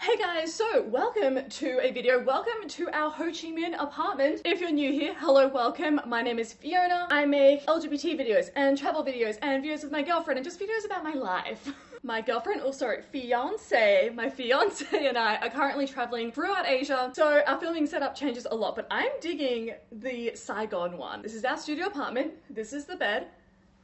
Hey guys, so welcome to a video. Welcome to our Ho Chi Minh apartment. If you're new here, hello, welcome. My name is Fiona. I make LGBT videos and travel videos and videos with my girlfriend and just videos about my life. My girlfriend, my fiance and I are currently traveling throughout Asia, so our filming setup changes a lot, but I'm digging the Saigon one. This is our studio apartment. This is the bed.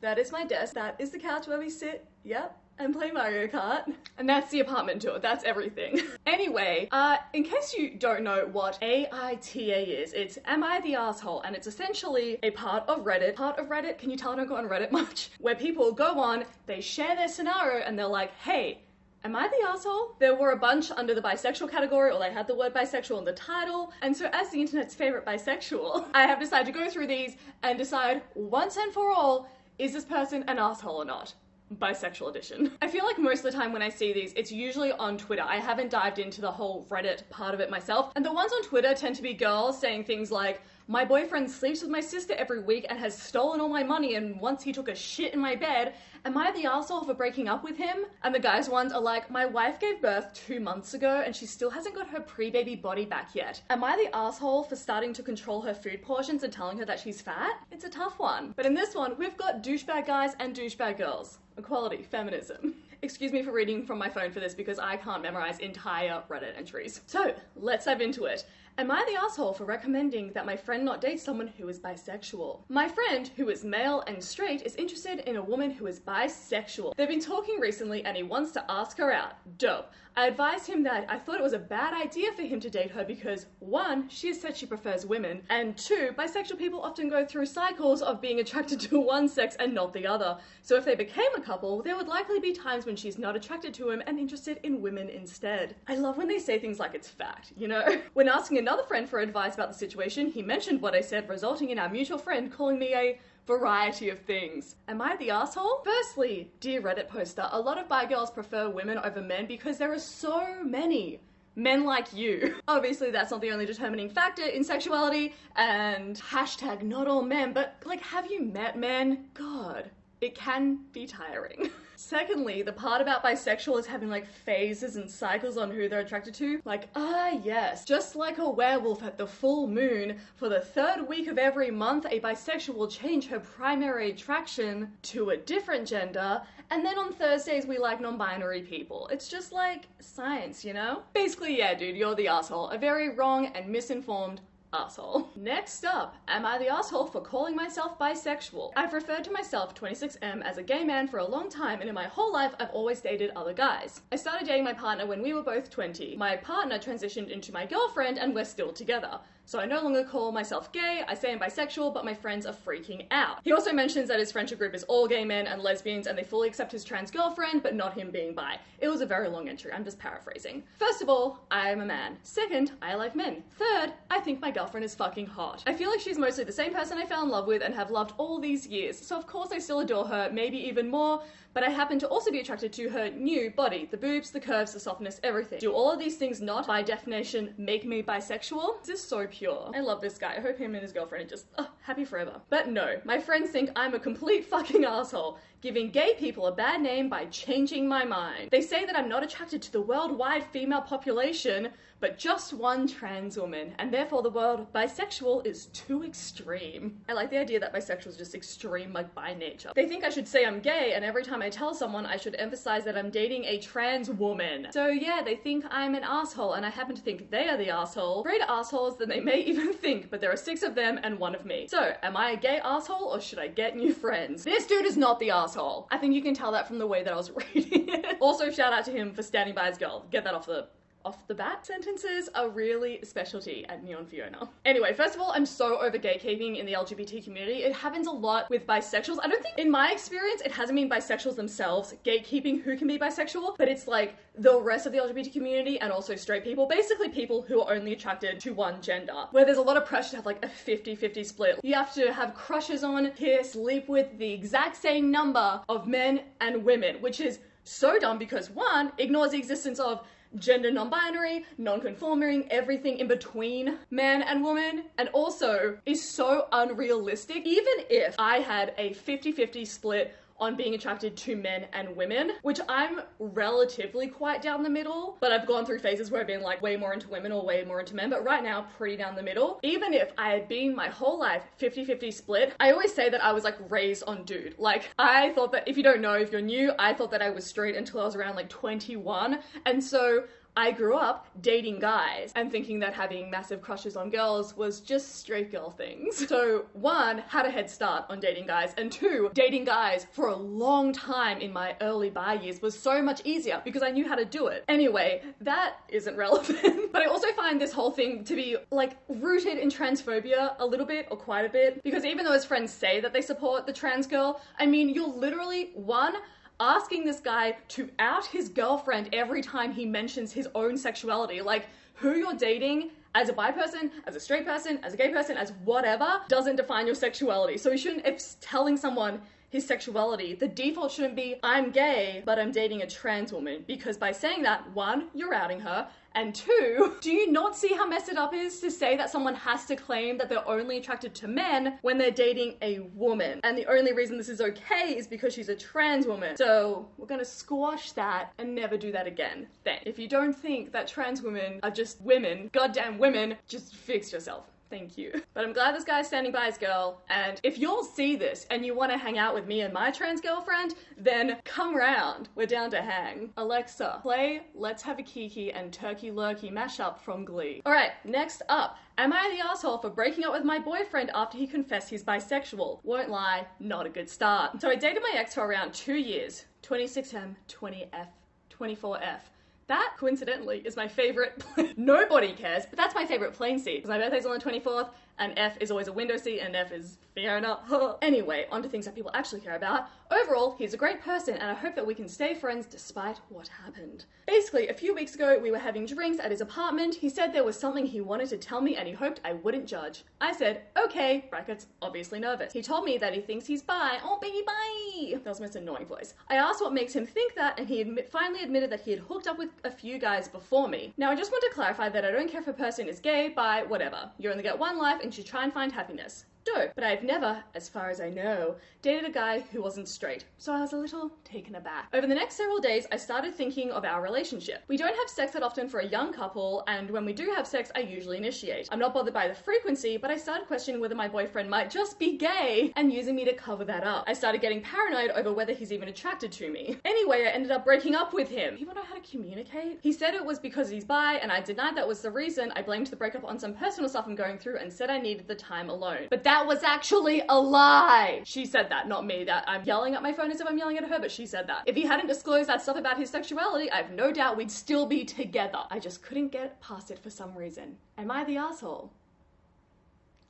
That is my desk. That is the couch where we sit. Yep. And play Mario Kart. And that's the apartment tour. That's everything. Anyway, in case you don't know what AITA is, it's Am I the Asshole? And it's essentially a part of Reddit. Can you tell I don't go on Reddit much? Where people go on, they share their scenario and they're like, hey, am I the asshole? There were a bunch under the bisexual category, or they had the word bisexual in the title. And so as the internet's favorite bisexual, I have decided to go through these and decide once and for all, is this person an asshole or not? Bisexual Edition. I feel like most of the time when I see these, it's usually on Twitter. I haven't dived into the whole Reddit part of it myself. And the ones on Twitter tend to be girls saying things like, my boyfriend sleeps with my sister every week and has stolen all my money, and once he took a shit in my bed. Am I the asshole for breaking up with him? And the guys' ones are like, my wife gave birth 2 months ago and she still hasn't got her pre-baby body back yet. Am I the asshole for starting to control her food portions and telling her that she's fat? It's a tough one. But in this one, we've got douchebag guys and douchebag girls. Equality, feminism. Excuse me for reading from my phone for this because I can't memorize entire Reddit entries. So, let's dive into it. Am I the asshole for recommending that my friend not date someone who is bisexual? My friend, who is male and straight, is interested in a woman who is bisexual. They've been talking recently and he wants to ask her out. Dope. I advised him that I thought it was a bad idea for him to date her because 1, she has said she prefers women, and 2, bisexual people often go through cycles of being attracted to one sex and not the other. So if they became a couple, there would likely be times when she's not attracted to him and interested in women instead. I love when they say things like it's fact, you know? When asking another friend for advice about the situation, he mentioned what I said, resulting in our mutual friend calling me a variety of things. Am I the asshole? Firstly, dear Reddit poster, a lot of bi girls prefer women over men because there are so many men like you. Obviously that's not the only determining factor in sexuality, and hashtag not all men, but like, have you met men? God, it can be tiring. Secondly, the part about bisexual is having like phases and cycles on who they're attracted to. Like, yes, just like a werewolf at the full moon, for the 3rd week of every month, a bisexual will change her primary attraction to a different gender, and then on Thursdays we like non-binary people. It's just like science, you know? Basically, yeah, dude, you're the asshole. A very wrong and misinformed asshole. Next up, am I the asshole for calling myself bisexual? I've referred to myself, 26M, as a gay man for a long time, and in my whole life I've always dated other guys. I started dating my partner when we were both 20. My partner transitioned into my girlfriend and we're still together. So I no longer call myself gay, I say I'm bisexual, but my friends are freaking out. He also mentions that his friendship group is all gay men and lesbians and they fully accept his trans girlfriend, but not him being bi. It was a very long entry, I'm just paraphrasing. First of all, I am a man. Second, I like men. Third, I think my girlfriend is fucking hot. I feel like she's mostly the same person I fell in love with and have loved all these years, so of course I still adore her, maybe even more, but I happen to also be attracted to her new body. The boobs, the curves, the softness, everything. Do all of these things not, by definition, make me bisexual? This is so pure. I love this guy. I hope him and his girlfriend are just, happy forever. But no, my friends think I'm a complete fucking asshole, giving gay people a bad name by changing my mind. They say that I'm not attracted to the worldwide female population, but just one trans woman, and therefore the word bisexual is too extreme. I like the idea that bisexual is just extreme, like by nature. They think I should say I'm gay, and every time I tell someone I should emphasize that I'm dating a trans woman. So yeah, they think I'm an asshole, and I happen to think they are the asshole. Greater assholes than they may even think, but there are 6 of them and 1 of me. So, am I a gay asshole, or should I get new friends? This dude is not the asshole. I think you can tell that from the way that I was reading it. Also, shout out to him for standing by his girl. Get that off the bat. Sentences are really a specialty at neonfiona. Anyway, first of all, I'm so over gatekeeping in the LGBT community. It happens a lot with bisexuals. I don't think, in my experience, it hasn't been bisexuals themselves gatekeeping who can be bisexual, but it's like the rest of the LGBT community and also straight people, basically people who are only attracted to one gender, where there's a lot of pressure to have like a 50-50 split. You have to have crushes on, kiss, sleep with the exact same number of men and women, which is so dumb because 1, ignores the existence of gender non-binary, non-conforming, everything in between man and woman, and also is so unrealistic. Even if I had a 50-50 split on being attracted to men and women, which I'm relatively quite down the middle, but I've gone through phases where I've been like way more into women or way more into men, but right now pretty down the middle. Even if I had been my whole life 50-50 split, I always say that I was like raised on dude. Like I thought that, if you don't know, if you're new, I thought that I was straight until I was around like 21, and so I grew up dating guys and thinking that having massive crushes on girls was just straight girl things. So one, had a head start on dating guys, and two, dating guys for a long time in my early bi years was so much easier because I knew how to do it. Anyway, that isn't relevant. But I also find this whole thing to be like rooted in transphobia a little bit, or quite a bit, because even though his friends say that they support the trans girl, I mean, you're literally, one, asking this guy to out his girlfriend every time he mentions his own sexuality. Like, who you're dating as a bi person, as a straight person, as a gay person, as whatever, doesn't define your sexuality. So you shouldn't, if telling someone his sexuality, the default shouldn't be, I'm gay, but I'm dating a trans woman. Because by saying that, one, you're outing her, and two, do you not see how messed it up is to say that someone has to claim that they're only attracted to men when they're dating a woman? And the only reason this is okay is because she's a trans woman. So we're gonna squash that and never do that again. Then, if you don't think that trans women are just women, goddamn women, just fix yourself. Thank you. But I'm glad this guy's standing by his girl, and if you'll see this and you want to hang out with me and my trans girlfriend, then come round. We're down to hang. Alexa, play Let's Have a Kiki and Turkey Lurkey mashup from Glee. Alright, next up. Am I the asshole for breaking up with my boyfriend after he confessed he's bisexual? Won't lie, not a good start. So I dated my ex for around 2 years. 26M, 20F, 24F. That, coincidentally, is my favorite. Nobody cares, but that's my favorite plane seat, because my birthday's on the 24th, and F is always a window seat, and F is Fiona. Anyway, on to things that people actually care about. Overall, he's a great person, and I hope that we can stay friends despite what happened. Basically, a few weeks ago, we were having drinks at his apartment. He said there was something he wanted to tell me, and he hoped I wouldn't judge. I said, okay, brackets, obviously nervous. He told me that he thinks he's bi. Oh, baby, bye! That was my most annoying voice. I asked what makes him think that, and he finally admitted that he had hooked up with a few guys before me. Now, I just want to clarify that I don't care if a person is gay, bi, whatever. You only get one life, and you should try and find happiness. Dope. But I've never, as far as I know, dated a guy who wasn't straight, so I was a little taken aback. Over the next several days, I started thinking of our relationship. We don't have sex that often for a young couple, and when we do have sex, I usually initiate. I'm not bothered by the frequency, but I started questioning whether my boyfriend might just be gay and using me to cover that up. I started getting paranoid over whether he's even attracted to me. Anyway, I ended up breaking up with him. People know how to communicate. He said it was because he's bi, and I denied that was the reason. I blamed the breakup on some personal stuff I'm going through and said I needed the time alone. But that was actually a lie. She said that, not me. That I'm yelling at my phone as if I'm yelling at her, but she said that. If he hadn't disclosed that stuff about his sexuality, I have no doubt we'd still be together. I just couldn't get past it for some reason. Am I the asshole?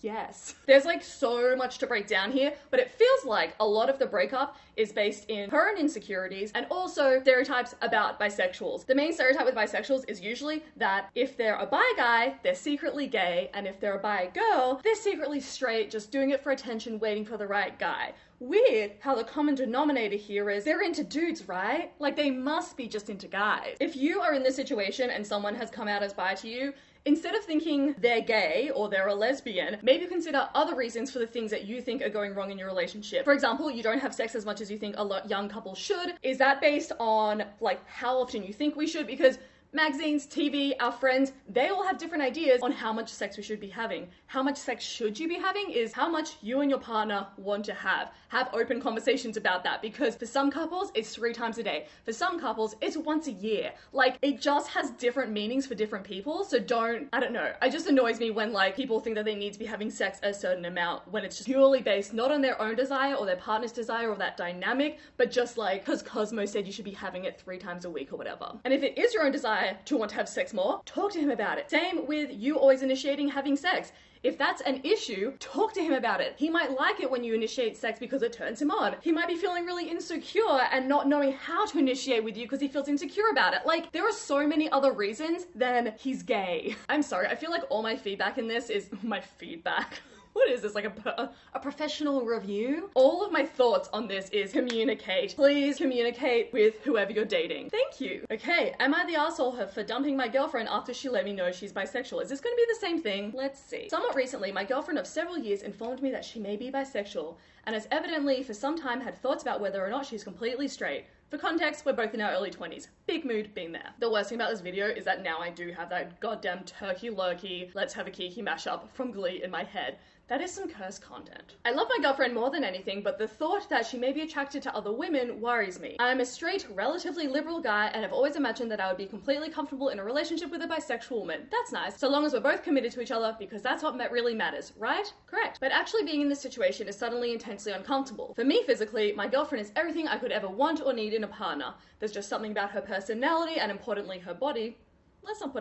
Yes. There's like so much to break down here, but it feels like a lot of the breakup is based in her own insecurities and also stereotypes about bisexuals. The main stereotype with bisexuals is usually that if they're a bi guy, they're secretly gay, and if they're a bi girl, they're secretly straight, just doing it for attention, waiting for the right guy. Weird how the common denominator here is they're into dudes, right? Like they must be just into guys. If you are in this situation and someone has come out as bi to you, instead of thinking they're gay or they're a lesbian, maybe consider other reasons for the things that you think are going wrong in your relationship. For example, you don't have sex as much as you think a young couple should. Is that based on like how often you think we should? Because magazines, TV, our friends, they all have different ideas on how much sex we should be having. How much sex should you be having is how much you and your partner want to have. Have open conversations about that, because for some couples, it's 3 times a day. For some couples, it's once a year. Like, it just has different meanings for different people, so I don't know. It just annoys me when, like, people think that they need to be having sex a certain amount when it's just purely based not on their own desire or their partner's desire or that dynamic, but just like, because Cosmo said you should be having it 3 times a week or whatever. And if it is your own desire to want to have sex more, talk to him about it. Same with you always initiating having sex. If that's an issue, talk to him about it. He might like it when you initiate sex because it turns him on. He might be feeling really insecure and not knowing how to initiate with you because he feels insecure about it. Like, there are so many other reasons than he's gay. I'm sorry, I feel like all my feedback in this is my feedback. What is this, like a professional review? All of my thoughts on this is communicate. Please communicate with whoever you're dating. Thank you. Okay, am I the asshole for dumping my girlfriend after she let me know she's bisexual? Is this going to be the same thing? Let's see. Somewhat recently, my girlfriend of several years informed me that she may be bisexual and has evidently for some time had thoughts about whether or not she's completely straight. For context, we're both in our early 20s. Big mood, been there. The worst thing about this video is that now I do have that goddamn turkey lurkey, let's have a kiki mashup from Glee in my head. That is some cursed content. I love my girlfriend more than anything, but the thought that she may be attracted to other women worries me. I'm a straight, relatively liberal guy and have always imagined that I would be completely comfortable in a relationship with a bisexual woman. That's nice, so long as we're both committed to each other, because that's what really matters, right? Correct. But actually being in this situation is suddenly intensely uncomfortable. For me physically, my girlfriend is everything I could ever want or need in a partner. There's just something about her personality and importantly her body. Let's not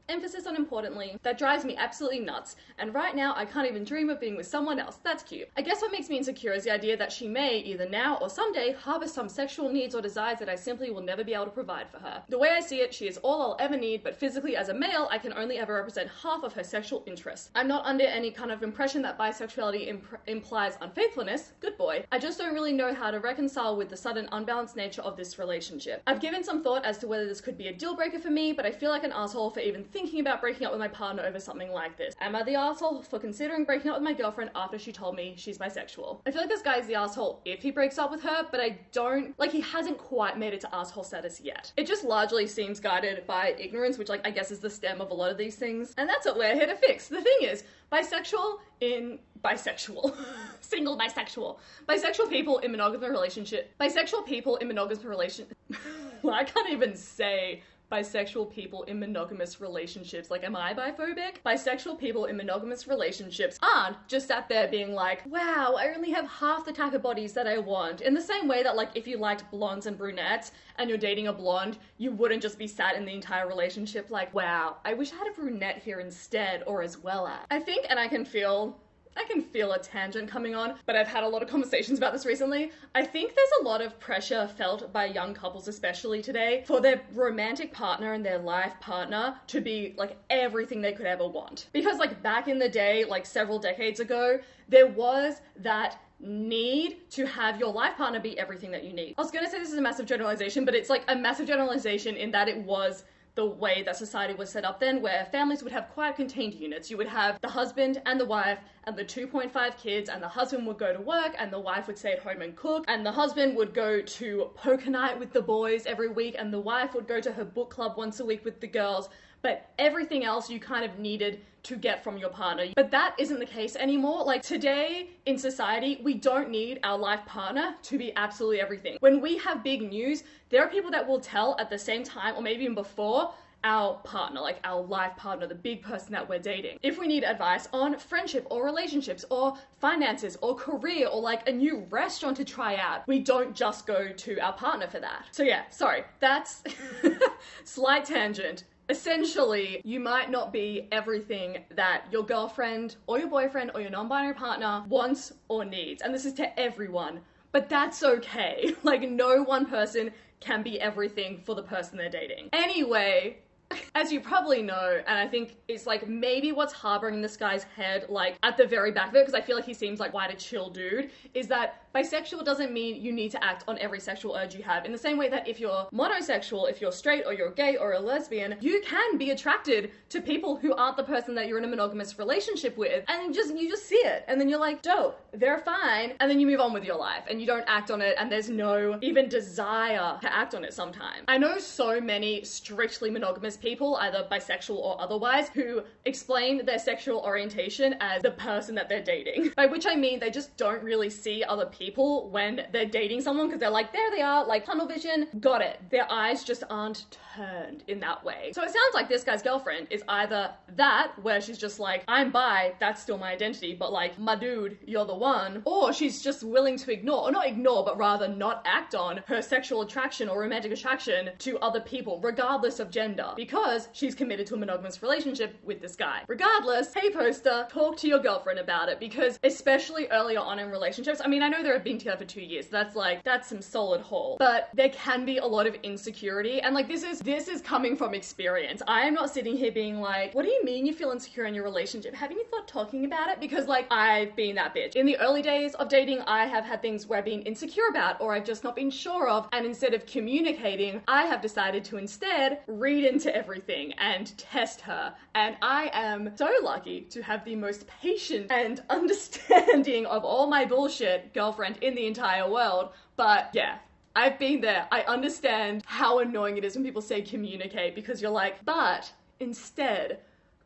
emphasis on importantly, that drives me absolutely nuts, and right now I can't even dream of being with someone else. That's cute. I guess what makes me insecure is the idea that she may, either now or someday, harbor some sexual needs or desires that I simply will never be able to provide for her. The way I see it, she is all I'll ever need, but physically as a male, I can only ever represent half of her sexual interests. I'm not under any kind of impression that bisexuality implies unfaithfulness. Good boy. I just don't really know how to reconcile with the sudden unbalanced nature of this relationship. I've given some thought as to whether this could be a deal breaker for me, but I feel like an asshole for even thinking about breaking up with my partner over something like this. Am I the asshole for considering breaking up with my girlfriend after she told me she's bisexual? I feel like this guy is the asshole if he breaks up with her, but I don't, like, he hasn't quite made it to asshole status yet. It just largely seems guided by ignorance, which, like, I guess is the stem of a lot of these things. And that's what we're here to fix. The thing is, bisexual, single bisexual. Bisexual people in monogamous relationship. Bisexual people in monogamous relationship. I can't even say bisexual people in monogamous relationships. Like, am I biphobic? Bisexual people in monogamous relationships aren't just sat there being like, wow, I only have half the type of bodies that I want. In the same way that, like, if you liked blondes and brunettes and you're dating a blonde, you wouldn't just be sat in the entire relationship like, wow, I wish I had a brunette here instead or as well as. I think, and I can feel a tangent coming on, but I've had a lot of conversations about this recently. I think there's a lot of pressure felt by young couples, especially today, for their romantic partner and their life partner to be like everything they could ever want. Because like back in the day, like several decades ago, there was that need to have your life partner be everything that you need. I was gonna say this is a massive generalization, but it's like a massive generalization in that it was the way that society was set up then, where families would have quite contained units. You would have the husband and the wife and the 2.5 kids, and the husband would go to work and the wife would stay at home and cook, and the husband would go to poker night with the boys every week, and the wife would go to her book club once a week with the girls. But everything else you kind of needed to get from your partner. But that isn't the case anymore. Like today in society, we don't need our life partner to be absolutely everything. When we have big news, there are people that will tell at the same time or maybe even before our partner, like our life partner, the big person that we're dating. If we need advice on friendship or relationships or finances or career or like a new restaurant to try out, we don't just go to our partner for that. So yeah, sorry, that's slight tangent. Essentially, you might not be everything that your girlfriend or your boyfriend or your non-binary partner wants or needs. And this is to everyone, but that's okay. Like no one person can be everything for the person they're dating. Anyway, as you probably know, and I think it's like maybe what's harboring this guy's head, like at the very back of it, because I feel like he seems like quite a chill dude, is that bisexual doesn't mean you need to act on every sexual urge you have. In the same way that if you're monosexual, if you're straight or you're gay or a lesbian, you can be attracted to people who aren't the person that you're in a monogamous relationship with, and you just see it, and then you're like, dope, they're fine, and then you move on with your life, and you don't act on it, and there's no even desire to act on it sometimes. I know so many strictly monogamous people, either bisexual or otherwise, who explain their sexual orientation as the person that they're dating. By which I mean they just don't really see other people when they're dating someone because they're like, there they are, like tunnel vision, got it. Their eyes just aren't turned in that way. So it sounds like this guy's girlfriend is either that, where she's just like, I'm bi, that's still my identity, but like, my dude, you're the one, or she's just willing to ignore, or not ignore, but rather not act on her sexual attraction or romantic attraction to other people, regardless of gender. Because because she's committed to a monogamous relationship with this guy. Regardless, hey poster, talk to your girlfriend about it, because especially earlier on in relationships, I mean, I know they've been together for 2 years, so that's some solid haul, but there can be a lot of insecurity, and like this is coming from experience. I am not sitting here being like, what do you mean you feel insecure in your relationship? Haven't you thought talking about it? Because like, I've been that bitch. In the early days of dating, I have had things where I've been insecure about, or I've just not been sure of, and instead of communicating, I have decided to instead read into everything and test her. And I am so lucky to have the most patient and understanding of all my bullshit girlfriend in the entire world. But yeah, I've been there. I understand how annoying it is when people say communicate, because you're like, but instead,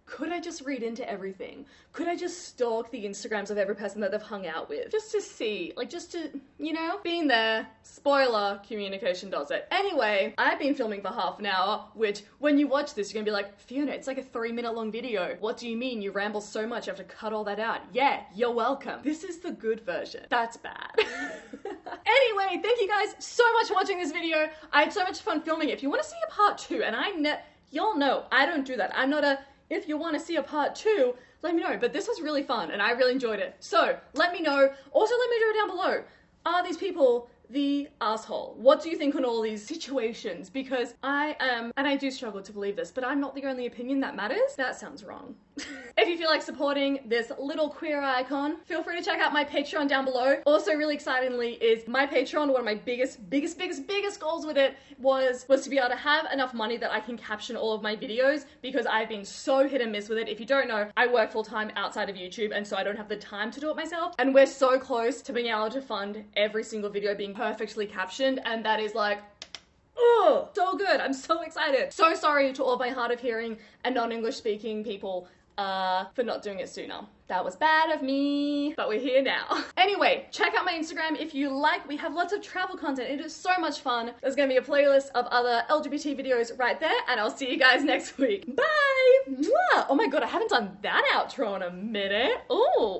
could I just read into everything? Could I just stalk the Instagrams of every person that they've hung out with? Just to see, like just to, you know, being there. Spoiler, communication does it. Anyway, I've been filming for half an hour, which when you watch this, you're gonna be like, Fiona, it's like a 3-minute long video. What do you mean? You ramble so much, you have to cut all that out. Yeah, you're welcome. This is the good version. That's bad. Anyway, thank you guys so much for watching this video. I had so much fun filming it. If you want to see a part 2, and y'all know, I don't do that. I'm not a, if you want to see a part 2, let me know. But this was really fun and I really enjoyed it. So let me know. Also, let me know down below. Are these people the asshole? What do you think on all these situations? Because I am, and I do struggle to believe this, but I'm not the only opinion that matters. That sounds wrong. If you feel like supporting this little queer icon, feel free to check out my Patreon down below. Also, really excitingly, is my Patreon, one of my biggest goals with it was to be able to have enough money that I can caption all of my videos, because I've been so hit and miss with it. If you don't know, I work full time outside of YouTube, and so I don't have the time to do it myself. And we're so close to being able to fund every single video being perfectly captioned, and that is like, oh, so good. I'm so excited. So sorry to all my hard of hearing and non-English speaking people for not doing it sooner. That was bad of me, but we're here now. Anyway, check out my Instagram if you like. We have lots of travel content. It is so much fun. There's gonna be a playlist of other LGBT videos right there, and I'll see you guys next week. Bye! Mwah! Oh my god, I haven't done that outro in a minute. Ooh.